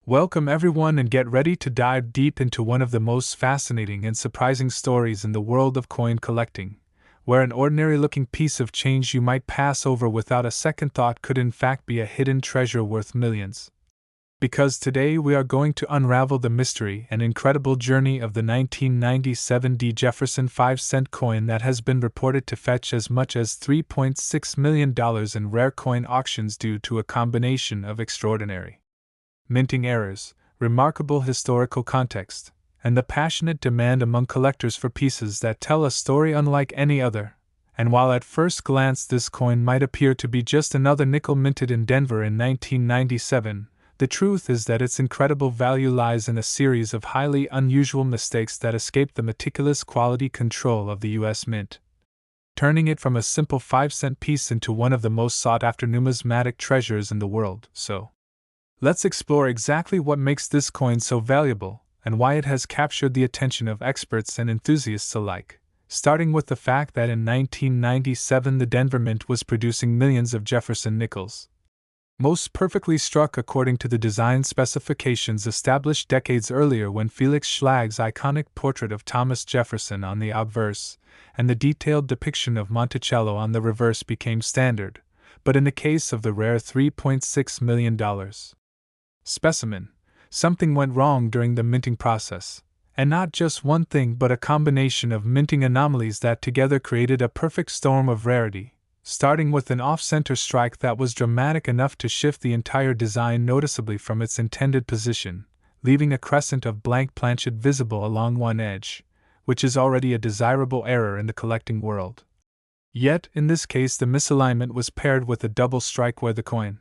Welcome everyone and get ready to dive deep into one of the most fascinating and surprising stories in the world of coin collecting, where an ordinary looking piece of change you might pass over without a second thought could in fact be a hidden treasure worth millions. Because today we are going to unravel the mystery and incredible journey of the 1997 D. Jefferson 5-cent coin that has been reported to fetch as much as $3.6 million in rare coin auctions due to a combination of extraordinary minting errors, remarkable historical context, and the passionate demand among collectors for pieces that tell a story unlike any other. And while at first glance this coin might appear to be just another nickel minted in Denver in 1997, the truth is that its incredible value lies in a series of highly unusual mistakes that escaped the meticulous quality control of the U.S. Mint, turning it from a simple 5-cent piece into one of the most sought-after numismatic treasures in the world. So, let's explore exactly what makes this coin so valuable and why it has captured the attention of experts and enthusiasts alike, starting with the fact that in 1997 the Denver Mint was producing millions of Jefferson nickels, most perfectly struck according to the design specifications established decades earlier when Felix Schlag's iconic portrait of Thomas Jefferson on the obverse and the detailed depiction of Monticello on the reverse became standard. But in the case of the rare $3.6 million specimen, something went wrong during the minting process, and not just one thing but a combination of minting anomalies that together created a perfect storm of rarity, starting with an off-center strike that was dramatic enough to shift the entire design noticeably from its intended position, leaving a crescent of blank planchet visible along one edge, which is already a desirable error in the collecting world. Yet, in this case the misalignment was paired with a double strike where the coin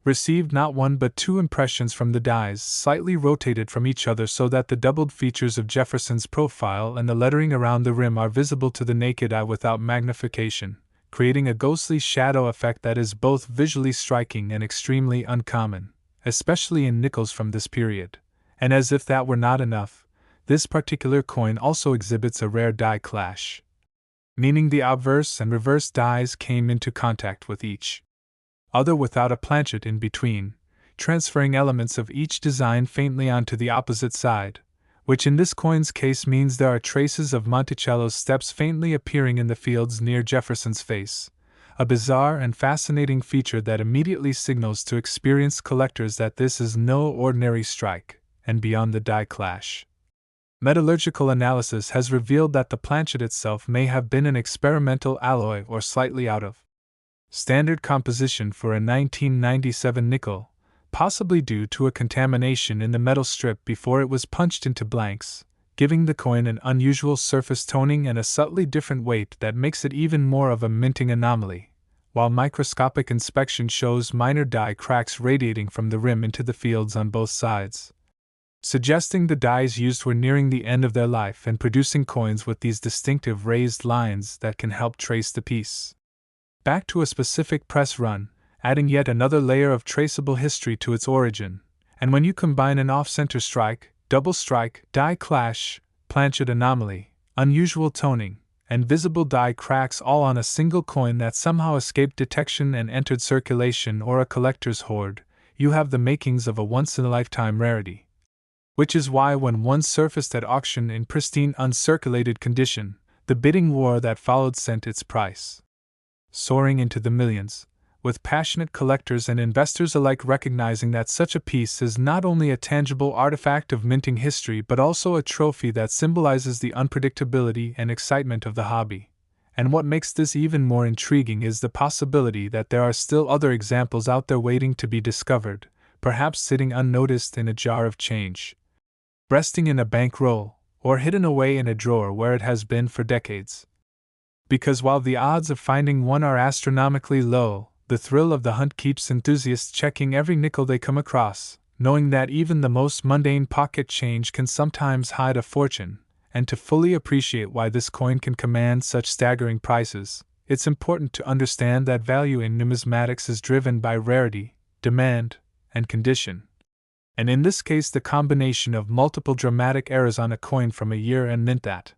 received not one but two impressions from the dies slightly rotated from each other so that the doubled features of Jefferson's profile and the lettering around the rim are visible to the naked eye without magnification, creating a ghostly shadow effect that is both visually striking and extremely uncommon, especially in nickels from this period. And as if that were not enough, this particular coin also exhibits a rare die clash, meaning the obverse and reverse dies came into contact with each other without a planchet in between, transferring elements of each design faintly onto the opposite side, which in this coin's case means there are traces of Monticello's steps faintly appearing in the fields near Jefferson's face, a bizarre and fascinating feature that immediately signals to experienced collectors that this is no ordinary strike, and beyond the die clash, metallurgical analysis has revealed that the planchet itself may have been an experimental alloy or slightly out of standard composition for a 1997 nickel, possibly due to a contamination in the metal strip before it was punched into blanks, giving the coin an unusual surface toning and a subtly different weight that makes it even more of a minting anomaly, while microscopic inspection shows minor die cracks radiating from the rim into the fields on both sides, suggesting the dies used were nearing the end of their life and producing coins with these distinctive raised lines that can help trace the piece back to a specific press run, adding yet another layer of traceable history to its origin. And when you combine an off-center strike, double strike, die clash, planchet anomaly, unusual toning, and visible die cracks all on a single coin that somehow escaped detection and entered circulation or a collector's hoard, you have the makings of a once-in-a-lifetime rarity. Which is why when one surfaced at auction in pristine uncirculated condition, the bidding war that followed sent its price soaring into the millions, with passionate collectors and investors alike recognizing that such a piece is not only a tangible artifact of minting history but also a trophy that symbolizes the unpredictability and excitement of the hobby. And what makes this even more intriguing is the possibility that there are still other examples out there waiting to be discovered, perhaps sitting unnoticed in a jar of change, resting in a bankroll, or hidden away in a drawer where it has been for decades. Because while the odds of finding one are astronomically low, the thrill of the hunt keeps enthusiasts checking every nickel they come across, knowing that even the most mundane pocket change can sometimes hide a fortune. And to fully appreciate why this coin can command such staggering prices, it's important to understand that value in numismatics is driven by rarity, demand, and condition. And in this case, the combination of multiple dramatic errors on a coin from a year and mint that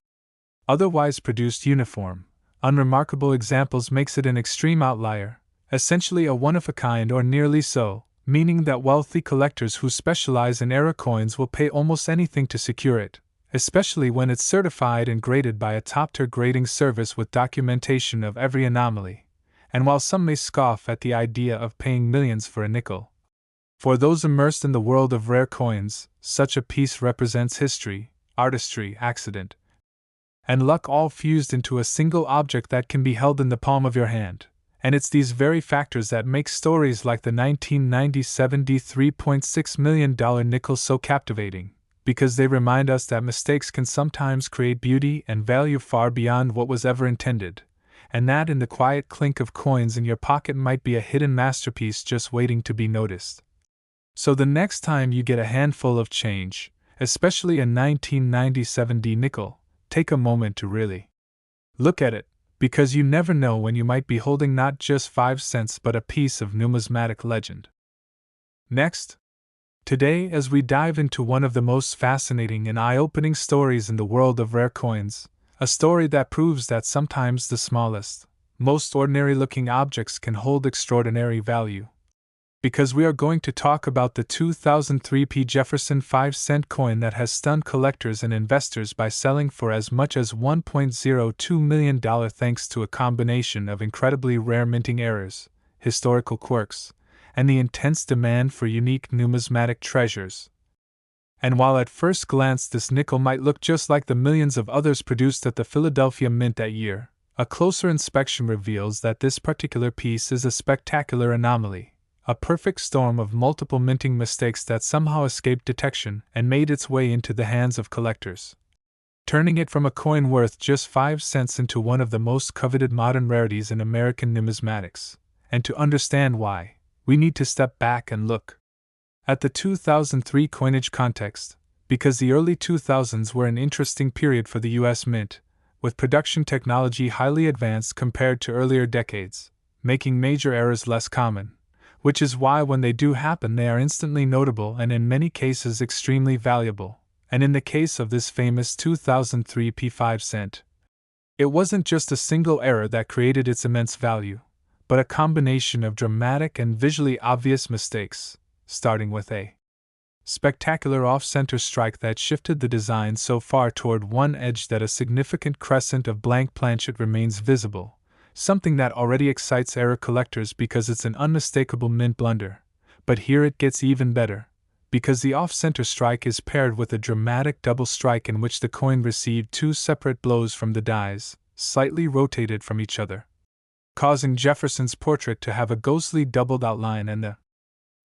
otherwise produced uniform, unremarkable examples makes it an extreme outlier, essentially a one-of-a-kind or nearly so, meaning that wealthy collectors who specialize in era coins will pay almost anything to secure it, especially when it's certified and graded by a top-tier grading service with documentation of every anomaly. And while some may scoff at the idea of paying millions for a nickel, for those immersed in the world of rare coins, such a piece represents history, artistry, accident, and luck all fused into a single object that can be held in the palm of your hand. And it's these very factors that make stories like the 1997 $3.6 million nickel so captivating, because they remind us that mistakes can sometimes create beauty and value far beyond what was ever intended, and that in the quiet clink of coins in your pocket might be a hidden masterpiece just waiting to be noticed. So the next time you get a handful of change, especially a 1997 nickel, take a moment to really look at it, because you never know when you might be holding not just 5 cents but a piece of numismatic legend. Next, today, as we dive into one of the most fascinating and eye-opening stories in the world of rare coins, a story that proves that sometimes the smallest, most ordinary-looking objects can hold extraordinary value. Because we are going to talk about the 2003 P. Jefferson 5-cent coin that has stunned collectors and investors by selling for as much as $1.02 million thanks to a combination of incredibly rare minting errors, historical quirks, and the intense demand for unique numismatic treasures. And while at first glance this nickel might look just like the millions of others produced at the Philadelphia Mint that year, a closer inspection reveals that this particular piece is a spectacular anomaly. A perfect storm of multiple minting mistakes that somehow escaped detection and made its way into the hands of collectors, turning it from a coin worth just 5 cents into one of the most coveted modern rarities in American numismatics. And to understand why, we need to step back and look at the 2003 coinage context, because the early 2000s were an interesting period for the U.S. Mint, with production technology highly advanced compared to earlier decades, making major errors less common. Which is why when they do happen they are instantly notable and in many cases extremely valuable. And in the case of this famous 2003 P5 cent, it wasn't just a single error that created its immense value, but a combination of dramatic and visually obvious mistakes, starting with a spectacular off-center strike that shifted the design so far toward one edge that a significant crescent of blank planchet remains visible. Something that already excites error collectors because it's an unmistakable mint blunder. But here it gets even better, because the off-center strike is paired with a dramatic double strike in which the coin received 2 separate blows from the dies, slightly rotated from each other, causing Jefferson's portrait to have a ghostly doubled outline and the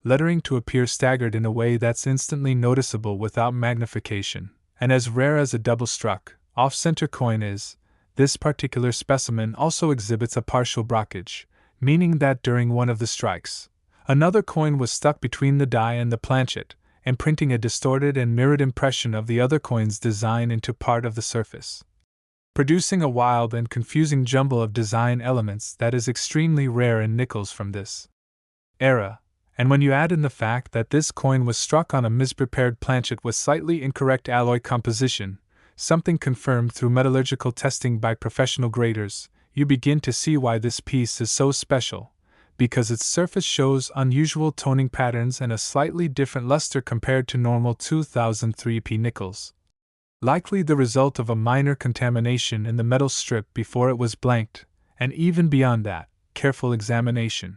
lettering to appear staggered in a way that's instantly noticeable without magnification. And as rare as a double-struck, off-center coin is, this particular specimen also exhibits a partial blockage, meaning that during one of the strikes, another coin was stuck between the die and the planchet, imprinting a distorted and mirrored impression of the other coin's design into part of the surface, producing a wild and confusing jumble of design elements that is extremely rare in nickels from this era. And when you add in the fact that this coin was struck on a misprepared planchet with slightly incorrect alloy composition, something confirmed through metallurgical testing by professional graders, you begin to see why this piece is so special, because its surface shows unusual toning patterns and a slightly different luster compared to normal 2003 P nickels. Likely the result of a minor contamination in the metal strip before it was blanked, and even beyond that, careful examination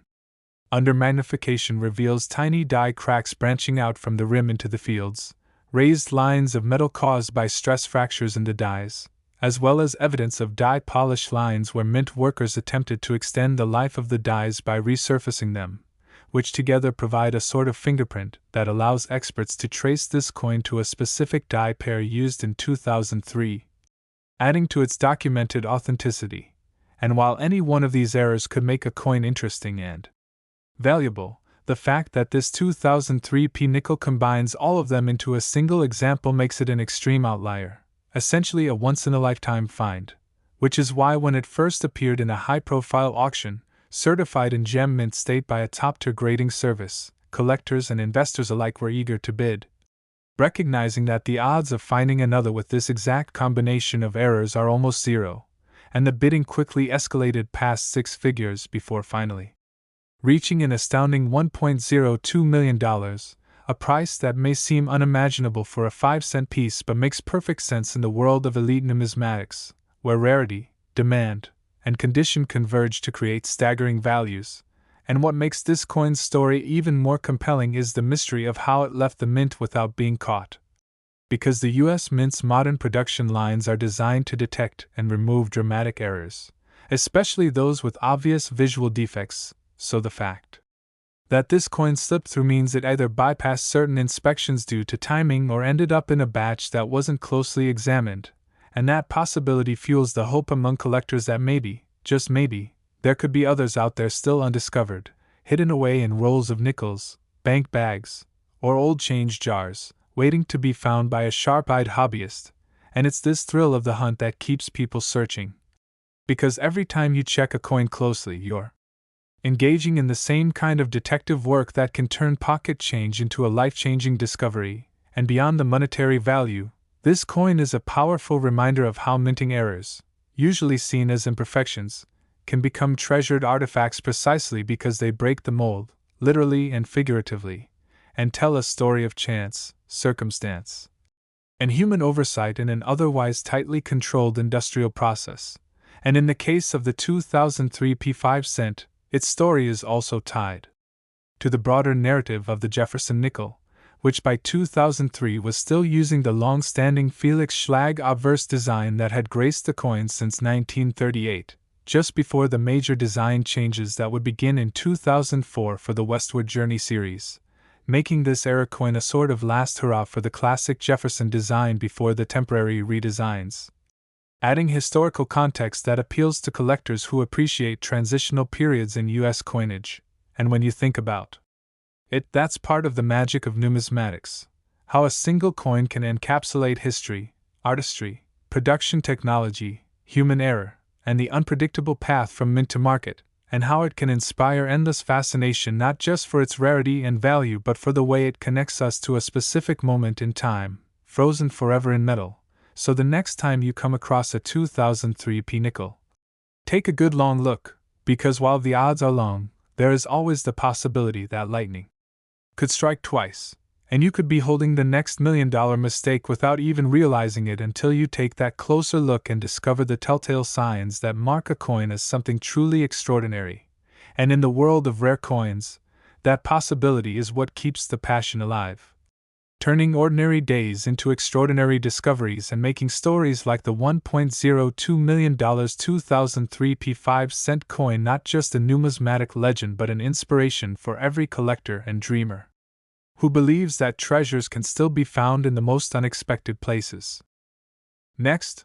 under magnification reveals tiny die cracks branching out from the rim into the fields, raised lines of metal caused by stress fractures in the dies, as well as evidence of die polish lines where mint workers attempted to extend the life of the dies by resurfacing them, which together provide a sort of fingerprint that allows experts to trace this coin to a specific die pair used in 2003, adding to its documented authenticity. And while any one of these errors could make a coin interesting and valuable, the fact that this 2003 P nickel combines all of them into a single example makes it an extreme outlier, essentially a once-in-a-lifetime find, which is why when it first appeared in a high-profile auction, certified in gem mint state by a top-tier grading service, collectors and investors alike were eager to bid, recognizing that the odds of finding another with this exact combination of errors are almost zero, and the bidding quickly escalated past 6 figures before finally reaching an astounding $1.02 million, a price that may seem unimaginable for a 5-cent piece but makes perfect sense in the world of elite numismatics, where rarity, demand, and condition converge to create staggering values. And what makes this coin's story even more compelling is the mystery of how it left the mint without being caught. Because the U.S. Mint's modern production lines are designed to detect and remove dramatic errors, especially those with obvious visual defects, so the fact that this coin slipped through means it either bypassed certain inspections due to timing or ended up in a batch that wasn't closely examined, and that possibility fuels the hope among collectors that maybe, just maybe, there could be others out there still undiscovered, hidden away in rolls of nickels, bank bags, or old change jars, waiting to be found by a sharp-eyed hobbyist, and it's this thrill of the hunt that keeps people searching. Because every time you check a coin closely, you're engaging in the same kind of detective work that can turn pocket change into a life-changing discovery, and beyond the monetary value, this coin is a powerful reminder of how minting errors, usually seen as imperfections, can become treasured artifacts precisely because they break the mold, literally and figuratively, and tell a story of chance, circumstance, and human oversight in an otherwise tightly controlled industrial process. And in the case of the 2003 P5 cent, its story is also tied to the broader narrative of the Jefferson nickel, which by 2003 was still using the long-standing Felix Schlag obverse design that had graced the coin since 1938, just before the major design changes that would begin in 2004 for the Westward Journey series, making this era coin a sort of last hurrah for the classic Jefferson design before the temporary redesigns. Adding historical context that appeals to collectors who appreciate transitional periods in U.S. coinage. And when you think about it, that's part of the magic of numismatics. How a single coin can encapsulate history, artistry, production technology, human error, and the unpredictable path from mint to market, and how it can inspire endless fascination not just for its rarity and value but for the way it connects us to a specific moment in time, frozen forever in metal. So the next time you come across a 2003 P nickel, take a good long look, because while the odds are long, there is always the possibility that lightning could strike twice, and you could be holding the next $1 million mistake without even realizing it until you take that closer look and discover the telltale signs that mark a coin as something truly extraordinary. And in the world of rare coins, that possibility is what keeps the passion alive, turning ordinary days into extraordinary discoveries and making stories like the $1.02 million 2003 P5 cent coin not just a numismatic legend but an inspiration for every collector and dreamer who believes that treasures can still be found in the most unexpected places. Next,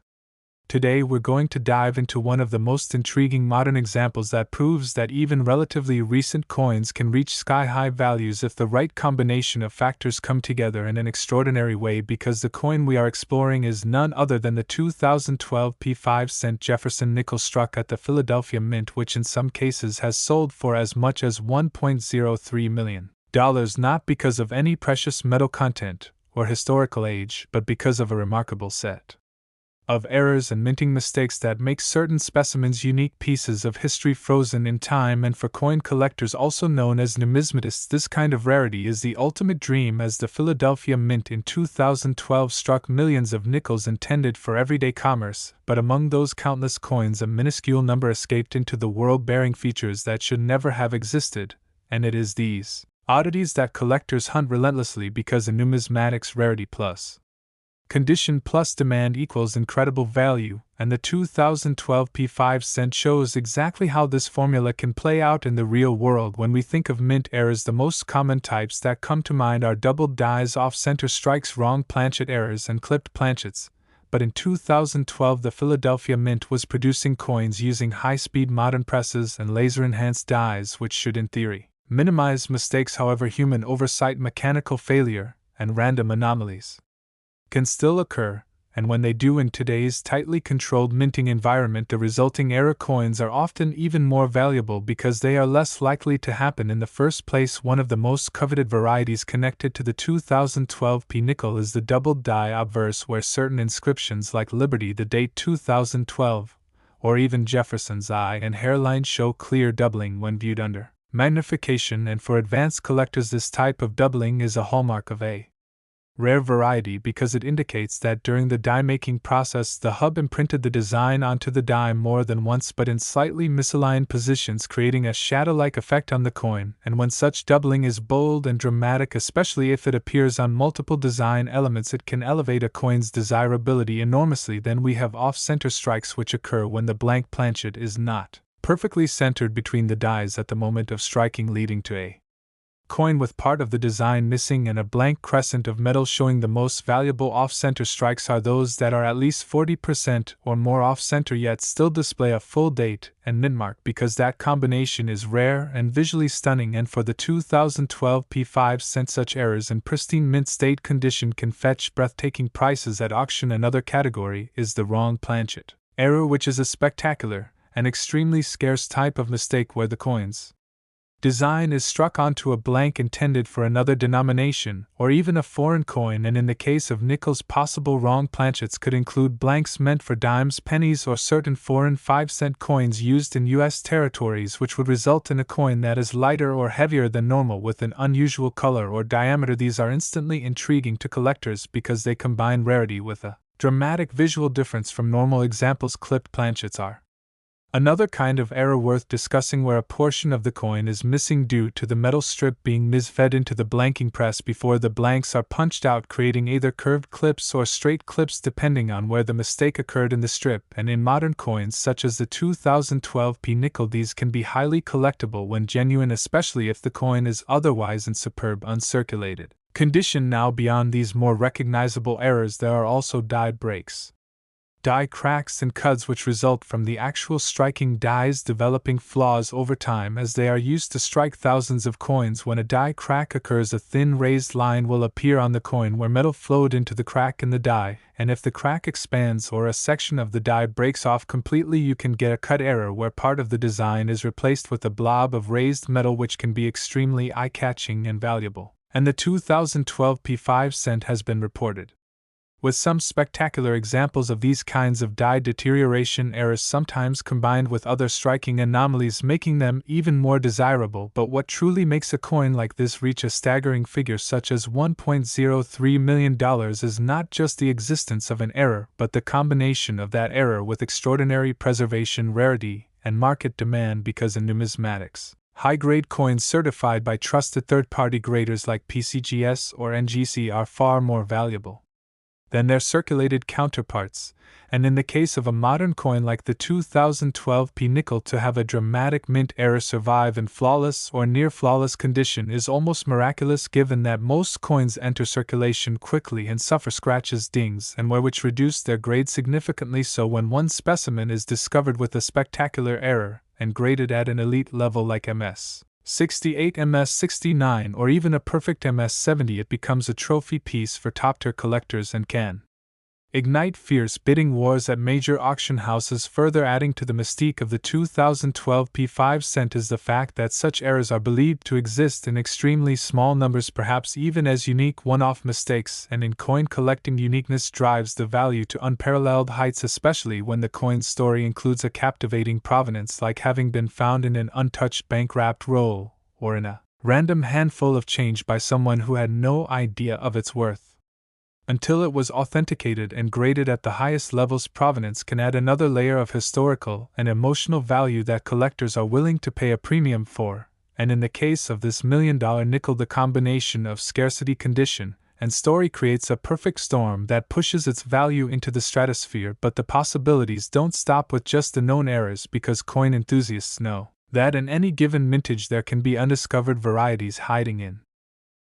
today we're going to dive into one of the most intriguing modern examples that proves that even relatively recent coins can reach sky-high values if the right combination of factors come together in an extraordinary way, because the coin we are exploring is none other than the 2012 P5 cent Jefferson nickel struck at the Philadelphia Mint, which in some cases has sold for as much as $1.03 million, not because of any precious metal content or historical age but because of a remarkable set of errors and minting mistakes that make certain specimens unique pieces of history frozen in time. And for coin collectors also known as numismatists, this kind of rarity is the ultimate dream, as the Philadelphia Mint in 2012 struck millions of nickels intended for everyday commerce, but among those countless coins a minuscule number escaped into the world bearing features that should never have existed, and it is these oddities that collectors hunt relentlessly, because a numismatics rarity plus condition plus demand equals incredible value, and the 2012 P5 cent shows exactly how this formula can play out in the real world. When we think of mint errors, the most common types that come to mind are doubled dies, off-center strikes, wrong planchet errors, and clipped planchets. But in 2012 the Philadelphia Mint was producing coins using high-speed modern presses and laser-enhanced dies, which should in theory minimize mistakes. However, human oversight, mechanical failure, and random anomalies can still occur, and when they do in today's tightly controlled minting environment, the resulting error coins are often even more valuable because they are less likely to happen in the first place. One of the most coveted varieties connected to the 2012 P nickel is the doubled die obverse, where certain inscriptions like Liberty, the date 2012, or even Jefferson's eye and hairline show clear doubling when viewed under magnification, and for advanced collectors this type of doubling is a hallmark of a rare variety because it indicates that during the die-making process the hub imprinted the design onto the die more than once but in slightly misaligned positions, creating a shadow-like effect on the coin, and when such doubling is bold and dramatic, especially if it appears on multiple design elements, it can elevate a coin's desirability enormously. Then we have off-center strikes, which occur when the blank planchet is not perfectly centered between the dies at the moment of striking, leading to a coin with part of the design missing and a blank crescent of metal showing. The most valuable off-center strikes are those that are at least 40% or more off-center yet still display a full date and mint mark, because that combination is rare and visually stunning. And for the 2012 P5 cent, such errors in pristine mint state condition can fetch breathtaking prices at auction. Another category is the wrong planchet error, which is a spectacular and extremely scarce type of mistake where the coin's design is struck onto a blank intended for another denomination, or even a foreign coin, and in the case of nickels, possible wrong planchets could include blanks meant for dimes, pennies, or certain foreign 5-cent coins used in U.S. territories, which would result in a coin that is lighter or heavier than normal with an unusual color or diameter. These are instantly intriguing to collectors because they combine rarity with a dramatic visual difference from normal examples. Clipped planchets are another kind of error worth discussing, where a portion of the coin is missing due to the metal strip being misfed into the blanking press before the blanks are punched out, creating either curved clips or straight clips depending on where the mistake occurred in the strip. And in modern coins such as the 2012 P nickel, these can be highly collectible when genuine, especially if the coin is otherwise in superb uncirculated condition. Now, beyond these more recognizable errors, there are also die breaks, die cracks, and cuts which result from the actual striking dies developing flaws over time as they are used to strike thousands of coins. When a die crack occurs, a thin raised line will appear on the coin where metal flowed into the crack in the die, and if the crack expands or a section of the die breaks off completely, you can get a cut error where part of the design is replaced with a blob of raised metal, which can be extremely eye-catching and valuable. And the 2012 P5 cent has been reported with some spectacular examples of these kinds of die deterioration errors, sometimes combined with other striking anomalies, making them even more desirable. But what truly makes a coin like this reach a staggering figure such as $1.03 million is not just the existence of an error, but the combination of that error with extraordinary preservation, rarity, and market demand, because in numismatics, high-grade coins certified by trusted third-party graders like PCGS or NGC are far more valuable than their circulated counterparts, and in the case of a modern coin like the 2012 P nickel, to have a dramatic mint error survive in flawless or near-flawless condition is almost miraculous, given that most coins enter circulation quickly and suffer scratches, dings, and wear, which reduce their grade significantly. So when one specimen is discovered with a spectacular error and graded at an elite level like MS 68, MS 69, or even a perfect MS 70, it becomes a trophy piece for top-tier collectors and can ignite fierce bidding wars at major auction houses. Further adding to the mystique of the 2012 P5 cent is the fact that such errors are believed to exist in extremely small numbers, perhaps even as unique one-off mistakes, and in coin collecting, uniqueness drives the value to unparalleled heights, especially when the coin's story includes a captivating provenance, like having been found in an untouched bank-wrapped roll, or in a random handful of change by someone who had no idea of its worth until it was authenticated and graded at the highest levels. Provenance can add another layer of historical and emotional value that collectors are willing to pay a premium for, and in the case of this $1 million nickel, the combination of scarcity, condition, and story creates a perfect storm that pushes its value into the stratosphere. But the possibilities don't stop with just the known errors, because coin enthusiasts know that in any given mintage there can be undiscovered varieties hiding in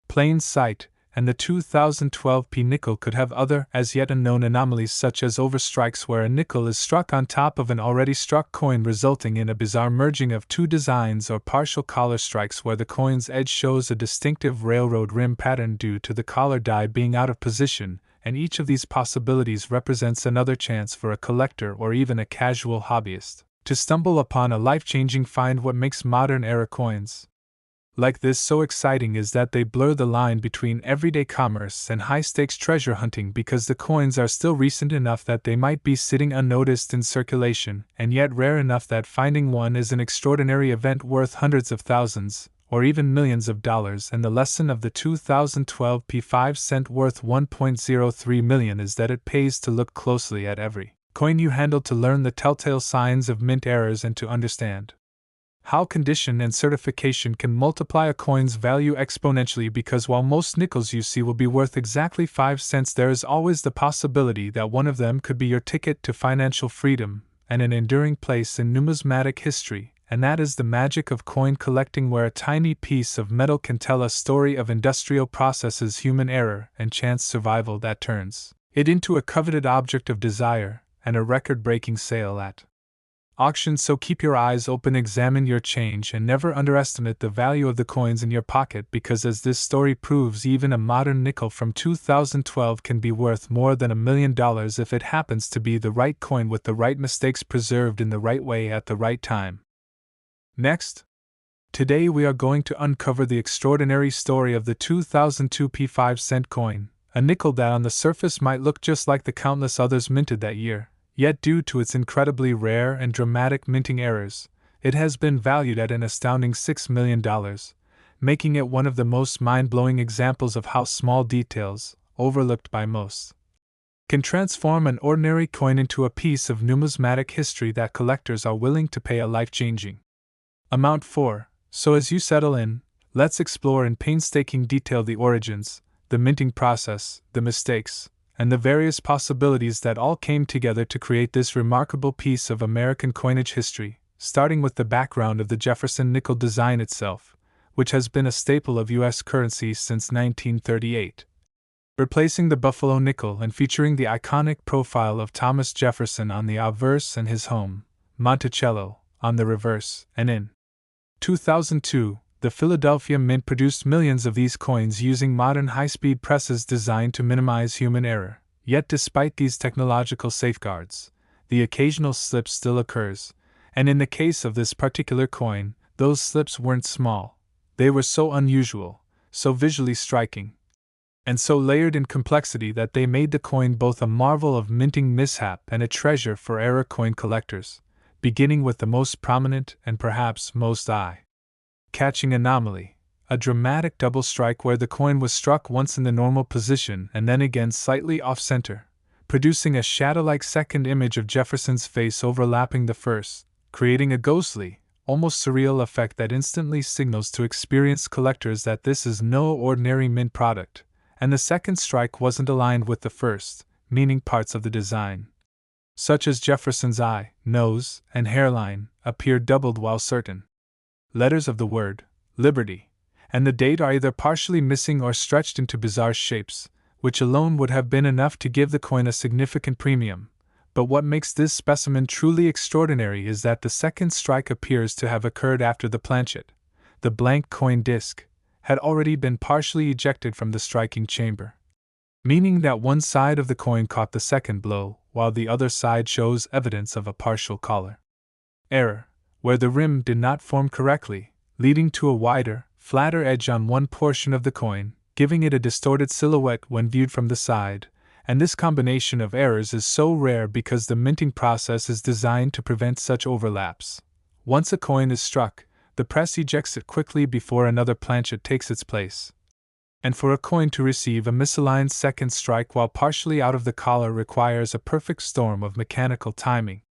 plain sight, and the 2012 P nickel could have other, as yet unknown anomalies, such as overstrikes where a nickel is struck on top of an already struck coin, resulting in a bizarre merging of two designs, or partial collar strikes where the coin's edge shows a distinctive railroad rim pattern due to the collar die being out of position, and each of these possibilities represents another chance for a collector or even a casual hobbyist to stumble upon a life-changing find. What makes modern era coins like this so exciting is that they blur the line between everyday commerce and high-stakes treasure hunting because the coins are still recent enough that they might be sitting unnoticed in circulation, and yet rare enough that finding one is an extraordinary event worth hundreds of thousands, or even millions of dollars. And the lesson of the 2012 P5 cent worth $1.03 million is that it pays to look closely at every coin you handle to learn the telltale signs of mint errors and to understand how condition and certification can multiply a coin's value exponentially, because while most nickels you see will be worth exactly 5 cents, there is always the possibility that one of them could be your ticket to financial freedom and an enduring place in numismatic history, and that is the magic of coin collecting, where a tiny piece of metal can tell a story of industrial processes, human error, and chance survival that turns it into a coveted object of desire and a record-breaking sale at auction. So keep your eyes open, examine your change, and never underestimate the value of the coins in your pocket, because as this story proves, even a modern nickel from 2012 can be worth more than $1 million if it happens to be the right coin with the right mistakes preserved in the right way at the right time. Next, today we are going to uncover the extraordinary story of the 2002 P5 cent coin, a nickel that on the surface might look just like the countless others minted that year. Yet due to its incredibly rare and dramatic minting errors, it has been valued at an astounding $6 million, making it one of the most mind-blowing examples of how small details, overlooked by most, can transform an ordinary coin into a piece of numismatic history that collectors are willing to pay a life-changing amount for. So as you settle in, let's explore in painstaking detail the origins, the minting process, the mistakes, and the various possibilities that all came together to create this remarkable piece of American coinage history, starting with the background of the Jefferson nickel design itself, which has been a staple of U.S. currency since 1938. Replacing the Buffalo nickel and featuring the iconic profile of Thomas Jefferson on the obverse and his home, Monticello, on the reverse, and in 2002, the Philadelphia Mint produced millions of these coins using modern high-speed presses designed to minimize human error. Yet despite these technological safeguards, the occasional slip still occurs, and in the case of this particular coin, those slips weren't small. They were so unusual, so visually striking, and so layered in complexity that they made the coin both a marvel of minting mishap and a treasure for error coin collectors, beginning with the most prominent and perhaps most eye-catching anomaly, a dramatic double strike where the coin was struck once in the normal position and then again slightly off-center, producing a shadow-like second image of Jefferson's face overlapping the first, creating a ghostly, almost surreal effect that instantly signals to experienced collectors that this is no ordinary mint product, and the second strike wasn't aligned with the first, meaning parts of the design, such as Jefferson's eye, nose, and hairline, appear doubled, while certain letters of the word Liberty and the date are either partially missing or stretched into bizarre shapes, which alone would have been enough to give the coin a significant premium. But what makes this specimen truly extraordinary is that the second strike appears to have occurred after the planchet, the blank coin disc, had already been partially ejected from the striking chamber, meaning that one side of the coin caught the second blow, while the other side shows evidence of a partial collar error, where the rim did not form correctly, leading to a wider, flatter edge on one portion of the coin, giving it a distorted silhouette when viewed from the side. And this combination of errors is so rare because the minting process is designed to prevent such overlaps. Once a coin is struck, the press ejects it quickly before another planchet takes its place. And for a coin to receive a misaligned second strike while partially out of the collar requires a perfect storm of mechanical timing,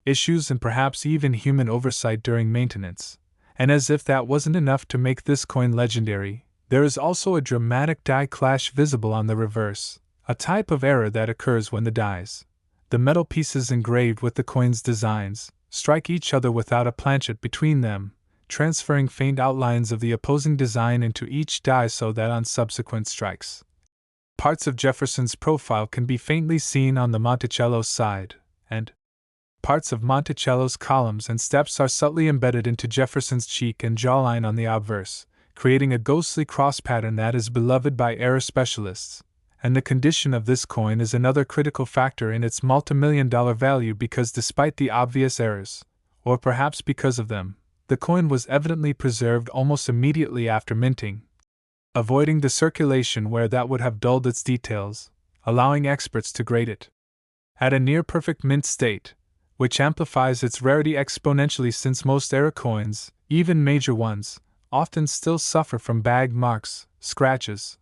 issues, and perhaps even human oversight during maintenance. And as if that wasn't enough to make this coin legendary, there is also a dramatic die clash visible on the reverse, a type of error that occurs when the dies, the metal pieces engraved with the coin's designs, strike each other without a planchet between them, transferring faint outlines of the opposing design into each die so that on subsequent strikes, parts of Jefferson's profile can be faintly seen on the Monticello side, and parts of Monticello's columns and steps are subtly embedded into Jefferson's cheek and jawline on the obverse, creating a ghostly cross pattern that is beloved by error specialists. And the condition of this coin is another critical factor in its multimillion-dollar value, because despite the obvious errors, or perhaps because of them, the coin was evidently preserved almost immediately after minting, avoiding the circulation where that would have dulled its details, allowing experts to grade it at a near-perfect mint state, which amplifies its rarity exponentially since most era coins, even major ones, often still suffer from bag marks, scratches,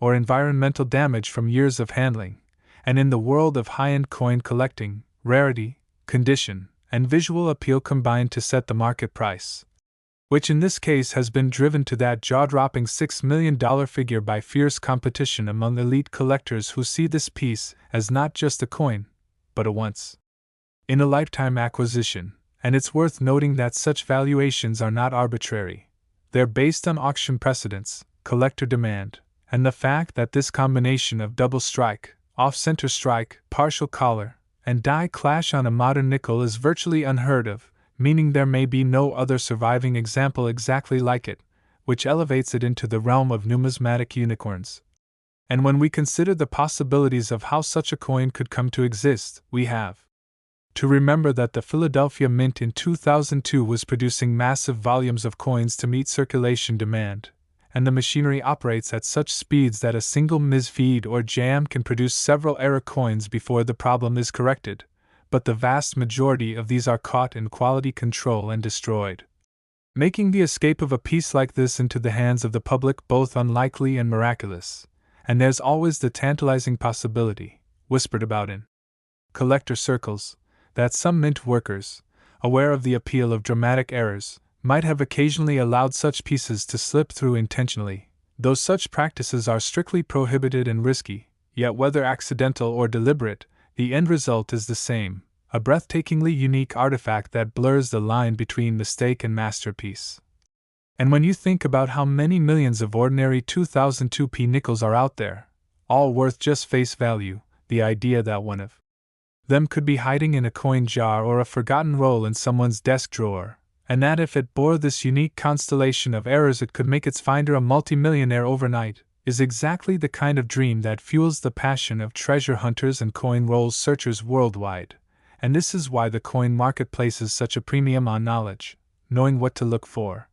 or environmental damage from years of handling, and in the world of high-end coin collecting, rarity, condition, and visual appeal combine to set the market price, which in this case has been driven to that jaw-dropping $6 million figure by fierce competition among elite collectors who see this piece as not just a coin, but a once-in-a-lifetime acquisition. And it's worth noting that such valuations are not arbitrary. They're based on auction precedents, collector demand, and the fact that this combination of double strike, off-center strike, partial collar, and die clash on a modern nickel is virtually unheard of, meaning there may be no other surviving example exactly like it, which elevates it into the realm of numismatic unicorns. And when we consider the possibilities of how such a coin could come to exist, we have to remember that the Philadelphia Mint in 2002 was producing massive volumes of coins to meet circulation demand, and the machinery operates at such speeds that a single misfeed or jam can produce several error coins before the problem is corrected, but the vast majority of these are caught in quality control and destroyed, making the escape of a piece like this into the hands of the public both unlikely and miraculous. And there's always the tantalizing possibility, whispered about in collector circles, that some mint workers, aware of the appeal of dramatic errors, might have occasionally allowed such pieces to slip through intentionally. Though such practices are strictly prohibited and risky, yet whether accidental or deliberate, the end result is the same, a breathtakingly unique artifact that blurs the line between mistake and masterpiece. And when you think about how many millions of ordinary 2002p nickels are out there, all worth just face value, the idea that one of them could be hiding in a coin jar or a forgotten roll in someone's desk drawer, and that if it bore this unique constellation of errors it could make its finder a multimillionaire overnight, is exactly the kind of dream that fuels the passion of treasure hunters and coin roll searchers worldwide. And this is why the coin market places such a premium on knowledge, knowing what to look for,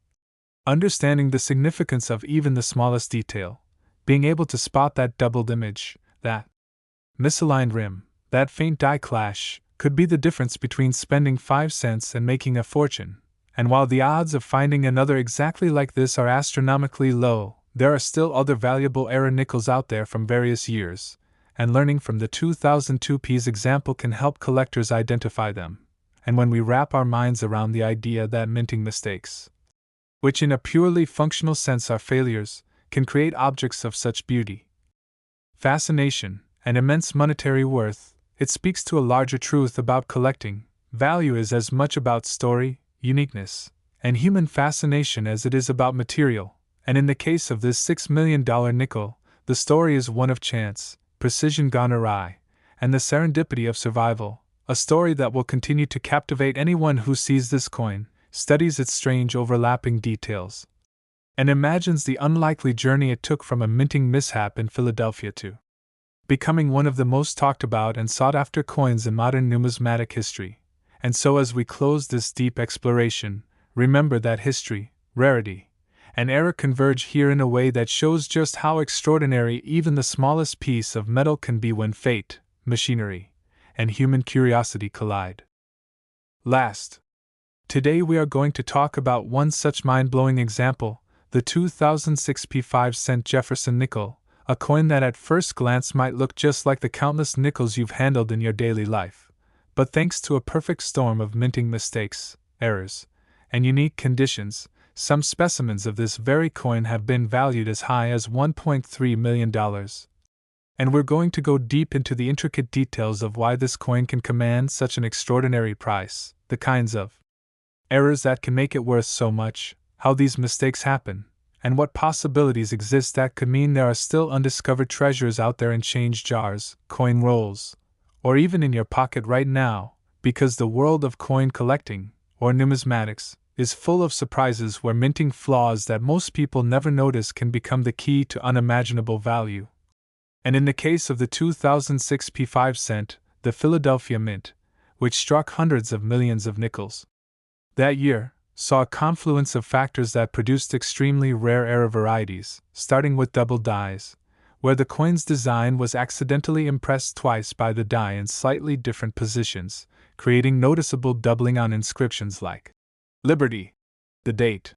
understanding the significance of even the smallest detail, being able to spot that doubled image, that misaligned rim, that faint die clash, could be the difference between spending 5 cents and making a fortune. And while the odds of finding another exactly like this are astronomically low, there are still other valuable error nickels out there from various years, and learning from the 2002p's example can help collectors identify them. And when we wrap our minds around the idea that minting mistakes, which in a purely functional sense are failures, can create objects of such beauty, fascination, and immense monetary worth, it speaks to a larger truth about collecting. Value is as much about story, uniqueness, and human fascination as it is about material, and in the case of this $6 million nickel, the story is one of chance, precision gone awry, and the serendipity of survival, a story that will continue to captivate anyone who sees this coin, studies its strange overlapping details, and imagines the unlikely journey it took from a minting mishap in Philadelphia to becoming one of the most talked about and sought after coins in modern numismatic history. And so as we close this deep exploration, remember that history, rarity, and error converge here in a way that shows just how extraordinary even the smallest piece of metal can be when fate, machinery, and human curiosity collide. Last, today we are going to talk about one such mind-blowing example, the 2006 P5-cent Jefferson nickel, a coin that at first glance might look just like the countless nickels you've handled in your daily life. But thanks to a perfect storm of minting mistakes, errors, and unique conditions, some specimens of this very coin have been valued as high as $1.3 million. And we're going to go deep into the intricate details of why this coin can command such an extraordinary price, the kinds of errors that can make it worth so much, how these mistakes happen, and what possibilities exist that could mean there are still undiscovered treasures out there in change jars, coin rolls, or even in your pocket right now, because the world of coin collecting, or numismatics, is full of surprises where minting flaws that most people never notice can become the key to unimaginable value. And in the case of the 2006 P5-cent, the Philadelphia Mint, which struck hundreds of millions of nickels that year, saw a confluence of factors that produced extremely rare error varieties, starting with double dies, where the coin's design was accidentally impressed twice by the die in slightly different positions, creating noticeable doubling on inscriptions like Liberty, the date,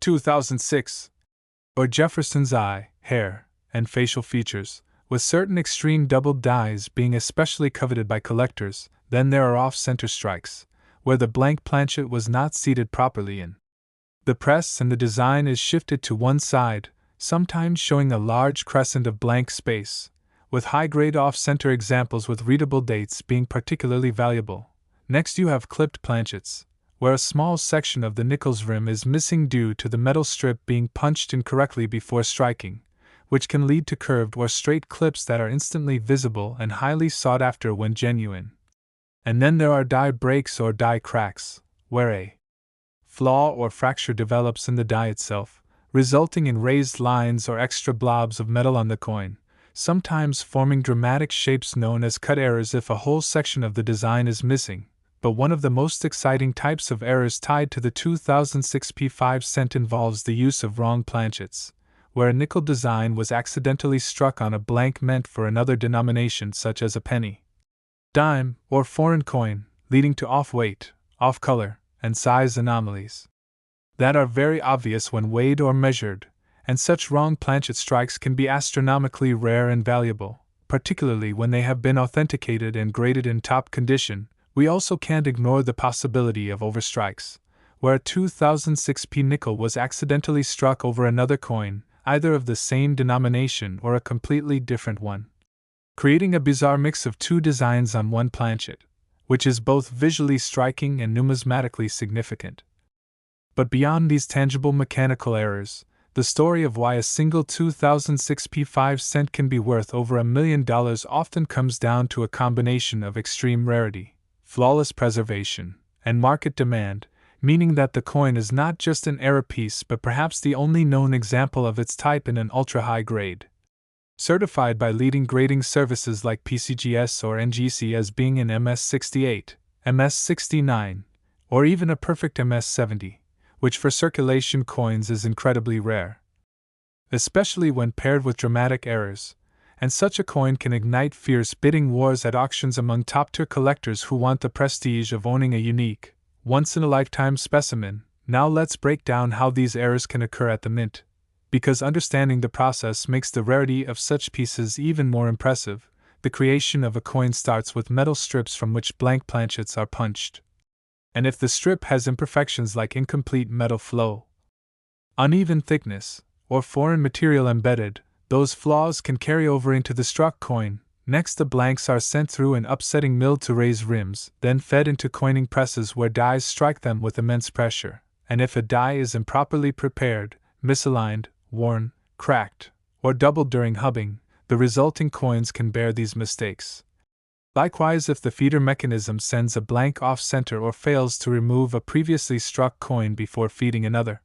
2006, or Jefferson's eye, hair, and facial features, with certain extreme double dies being especially coveted by collectors. Then there are off-center strikes, where the blank planchet was not seated properly in the press and the design is shifted to one side, sometimes showing a large crescent of blank space, with high-grade off-center examples with readable dates being particularly valuable. Next you have clipped planchets, where a small section of the nickel's rim is missing due to the metal strip being punched incorrectly before striking, which can lead to curved or straight clips that are instantly visible and highly sought after when genuine. And then there are die breaks or die cracks, where a flaw or fracture develops in the die itself, resulting in raised lines or extra blobs of metal on the coin, sometimes forming dramatic shapes known as cut errors if a whole section of the design is missing. But one of the most exciting types of errors tied to the 2006 P5 cent involves the use of wrong planchets, where a nickel design was accidentally struck on a blank meant for another denomination such as a penny, dime, or foreign coin, leading to off-weight, off-color, and size anomalies that are very obvious when weighed or measured, and such wrong planchet strikes can be astronomically rare and valuable, particularly when they have been authenticated and graded in top condition. We also can't ignore the possibility of overstrikes, where a 2006 P nickel was accidentally struck over another coin, either of the same denomination or a completely different one, creating a bizarre mix of two designs on one planchet, which is both visually striking and numismatically significant. But beyond these tangible mechanical errors, the story of why a single 2006 P5 cent can be worth over $1 million often comes down to a combination of extreme rarity, flawless preservation, and market demand, meaning that the coin is not just an error piece but perhaps the only known example of its type in an ultra-high grade, certified by leading grading services like PCGS or NGC as being an MS68, MS69, or even a perfect MS70, which for circulation coins is incredibly rare, especially when paired with dramatic errors. And such a coin can ignite fierce bidding wars at auctions among top-tier collectors who want the prestige of owning a unique, once-in-a-lifetime specimen. Now let's break down how these errors can occur at the mint, because understanding the process makes the rarity of such pieces even more impressive. The creation of a coin starts with metal strips from which blank planchets are punched. And if the strip has imperfections like incomplete metal flow, uneven thickness, or foreign material embedded, those flaws can carry over into the struck coin. Next, the blanks are sent through an upsetting mill to raise rims, then fed into coining presses where dies strike them with immense pressure. And if a die is improperly prepared, misaligned, worn, cracked, or doubled during hubbing, the resulting coins can bear these mistakes. Likewise, if the feeder mechanism sends a blank off-center or fails to remove a previously struck coin before feeding another,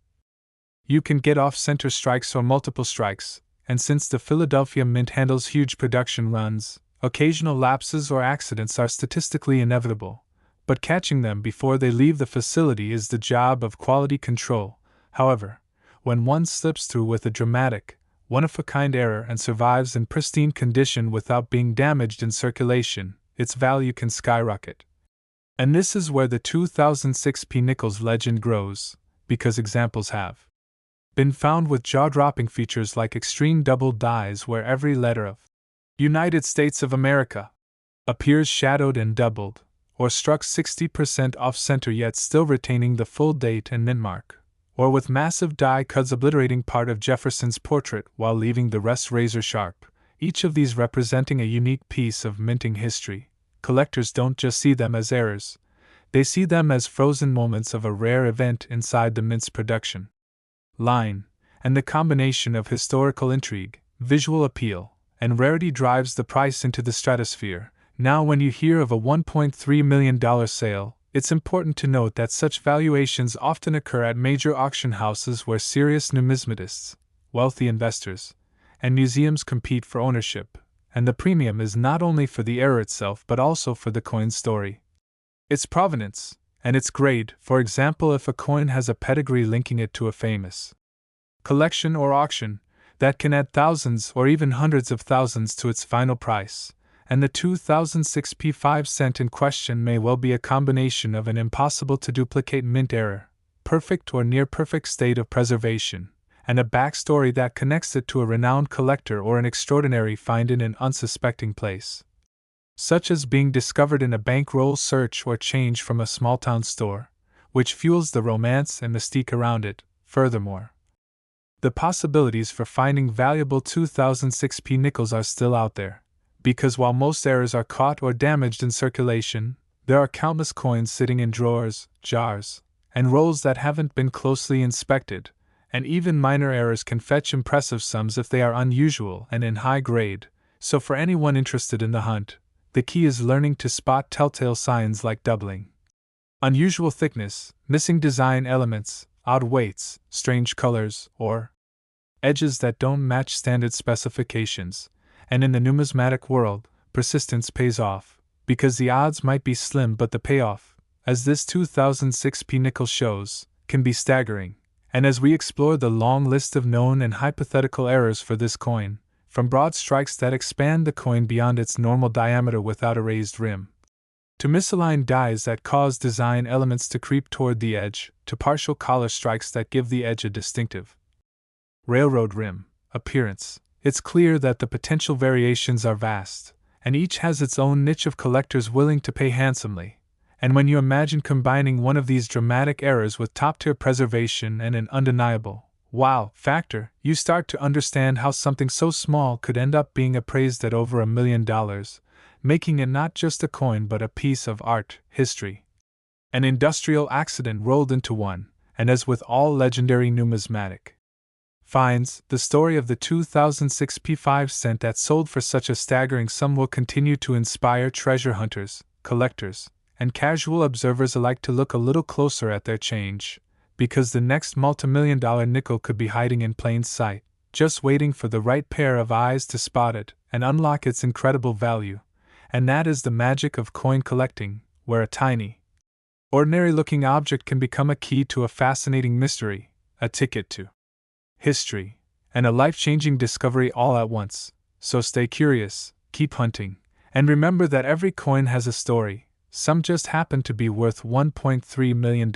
you can get off-center strikes or multiple strikes. And since the Philadelphia Mint handles huge production runs, occasional lapses or accidents are statistically inevitable, but catching them before they leave the facility is the job of quality control. However, when one slips through with a dramatic, one-of-a-kind error and survives in pristine condition without being damaged in circulation, its value can skyrocket. And this is where the 2006 P nickels legend grows, because examples have been found with jaw-dropping features like extreme double dies where every letter of United States of America appears shadowed and doubled, or struck 60% off-center yet still retaining the full date and mint mark, or with massive die cuts obliterating part of Jefferson's portrait while leaving the rest razor-sharp, each of these representing a unique piece of minting history. Collectors don't just see them as errors, they see them as frozen moments of a rare event inside the mint's production line, and the combination of historical intrigue, visual appeal, and rarity drives the price into the stratosphere. Now, when you hear of a $1.3 million sale, it's important to note that such valuations often occur at major auction houses where serious numismatists, wealthy investors, and museums compete for ownership, and the premium is not only for the error itself but also for the coin's story, its provenance, and its grade, for example, if a coin has a pedigree linking it to a famous collection or auction, that can add thousands or even hundreds of thousands to its final price, and the 2006 P5 cent in question may well be a combination of an impossible to duplicate mint error, perfect or near perfect state of preservation, and a backstory that connects it to a renowned collector or an extraordinary find in an unsuspecting place, such as being discovered in a bankroll search or change from a small-town store, which fuels the romance and mystique around it. Furthermore, the possibilities for finding valuable 2006 P nickels are still out there, because while most errors are caught or damaged in circulation, there are countless coins sitting in drawers, jars, and rolls that haven't been closely inspected, and even minor errors can fetch impressive sums if they are unusual and in high grade. So for anyone interested in the hunt, the key is learning to spot telltale signs like doubling, unusual thickness, missing design elements, odd weights, strange colors, or edges that don't match standard specifications. And in the numismatic world, persistence pays off, because the odds might be slim but the payoff, as this 2006 P nickel shows, can be staggering. And as we explore the long list of known and hypothetical errors for this coin, from broad strikes that expand the coin beyond its normal diameter without a raised rim, to misaligned dies that cause design elements to creep toward the edge, to partial collar strikes that give the edge a distinctive railroad rim appearance, it's clear that the potential variations are vast, and each has its own niche of collectors willing to pay handsomely. And when you imagine combining one of these dramatic errors with top-tier preservation and an undeniable wow factor, you start to understand how something so small could end up being appraised at over $1 million, making it not just a coin but a piece of art, history, an industrial accident rolled into one. And as with all legendary numismatic finds, the story of the 2006 P5 cent that sold for such a staggering sum will continue to inspire treasure hunters, collectors, and casual observers alike to look a little closer at their change, because the next multimillion-dollar nickel could be hiding in plain sight, just waiting for the right pair of eyes to spot it and unlock its incredible value. And that is the magic of coin collecting, where a tiny, ordinary-looking object can become a key to a fascinating mystery, a ticket to history, and a life-changing discovery all at once. So stay curious, keep hunting, and remember that every coin has a story. Some just happen to be worth $1.3 million.